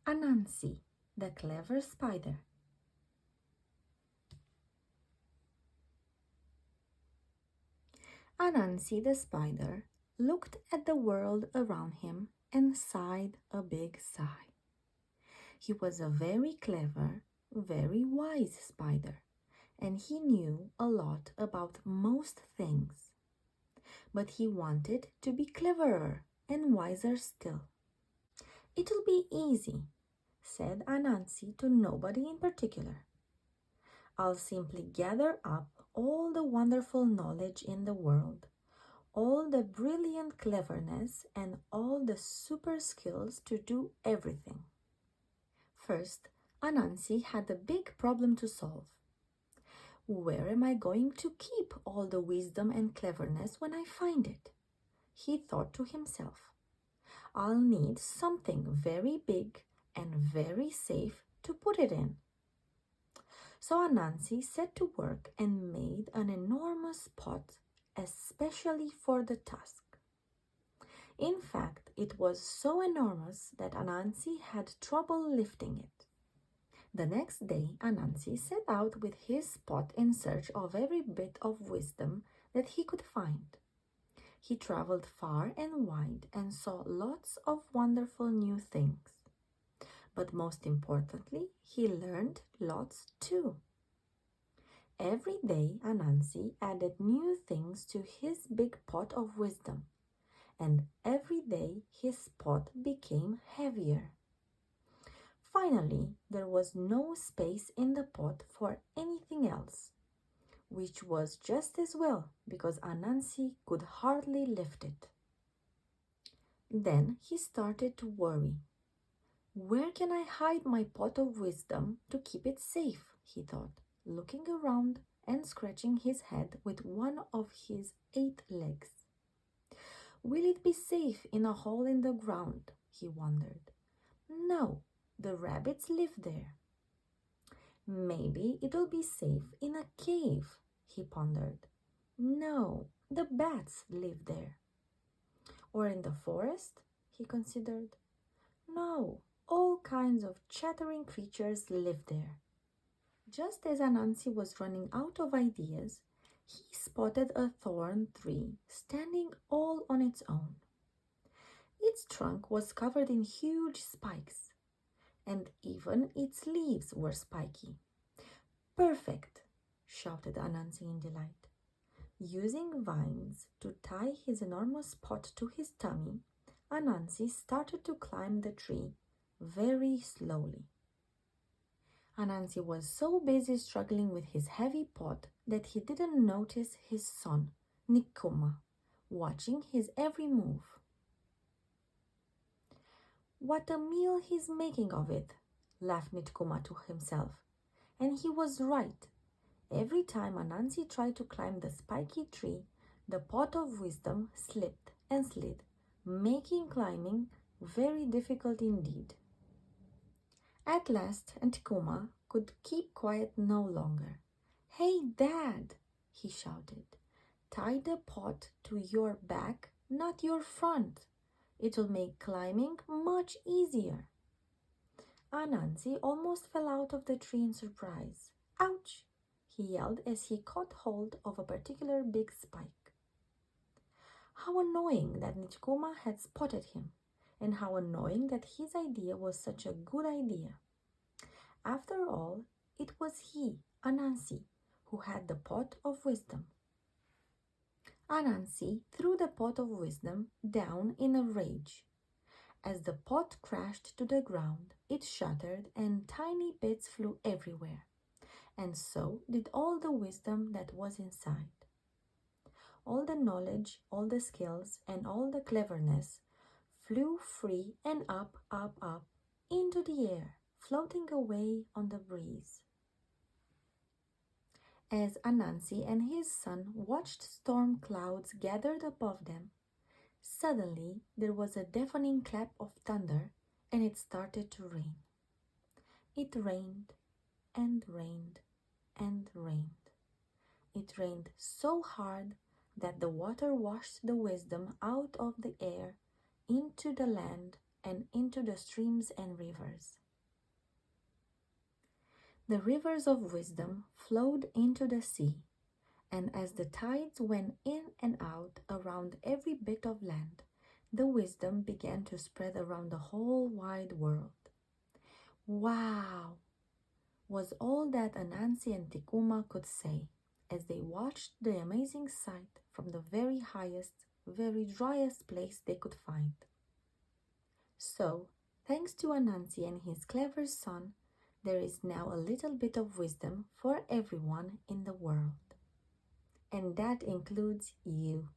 Anansi, the clever spider. Anansi the spider looked at the world around him and sighed a big sigh. He was a very clever, very wise spider, and he knew a lot about most things. But he wanted to be cleverer and wiser still. "It'll be easy," said Anansi to nobody in particular. "I'll simply gather up all the wonderful knowledge in the world, all the brilliant cleverness, and all the super skills to do everything." First, Anansi had a big problem to solve. "Where am I going to keep all the wisdom and cleverness when I find it?" He thought to himself. "I'll need something very big and very safe to put it in." So Anansi set to work and made an enormous pot especially for the task. In fact, it was so enormous that Anansi had trouble lifting it. The next day, Anansi set out with his pot in search of every bit of wisdom that he could find. He traveled far and wide and saw lots of wonderful new things. But most importantly, he learned lots too. Every day, Anansi added new things to his big pot of wisdom, and every day his pot became heavier. Finally, there was no space in the pot for anything else, which was just as well because Anansi could hardly lift it. Then he started to worry. "Where can I hide my pot of wisdom to keep it safe?" he thought, looking around and scratching his head with one of his 8 legs. "Will it be safe in a hole in the ground?" he wondered. "No, the rabbits live there." "Maybe it'll be safe in a cave," he pondered. "No, the bats live there." "Or in the forest?" he considered. "No, all kinds of chattering creatures live there." Just as Anansi was running out of ideas, he spotted a thorn tree standing all on its own. Its trunk was covered in huge spikes, and even its leaves were spiky. "Perfect!" shouted Anansi in delight. Using vines to tie his enormous pot to his tummy, Anansi started to climb the tree very slowly. Anansi was so busy struggling with his heavy pot that he didn't notice his son, Nikuma, watching his every move. "What a meal he's making of it," laughed Nikuma to himself. And he was right. Every time Anansi tried to climb the spiky tree, the pot of wisdom slipped and slid, making climbing very difficult indeed. At last, Nikuma could keep quiet no longer. "Hey, Dad!" he shouted. "Tie the pot to your back, not your front. It'll make climbing much easier." Anansi almost fell out of the tree in surprise. "Ouch!" he yelled as he caught hold of a particular big spike. How annoying that Nikuma had spotted him, and how annoying that his idea was such a good idea. After all, it was he, Anansi, who had the pot of wisdom. Anansi threw the pot of wisdom down in a rage. As the pot crashed to the ground, it shattered and tiny bits flew everywhere, and so did all the wisdom that was inside. All the knowledge, all the skills, and all the cleverness flew free and up, up, up, into the air, floating away on the breeze. As Anansi and his son watched storm clouds gathered above them, suddenly there was a deafening clap of thunder, and it started to rain. It rained and rained and rained. It rained so hard that the water washed the wisdom out of the air into the land and into the streams and rivers. The rivers of wisdom flowed into the sea, and as the tides went in and out around every bit of land, the wisdom began to spread around the whole wide world. Wow! Was all that Anansi and Tikuma could say as they watched the amazing sight from the very highest, very driest place they could find. So, thanks to Anansi and his clever son, there is now a little bit of wisdom for everyone in the world. And that includes you.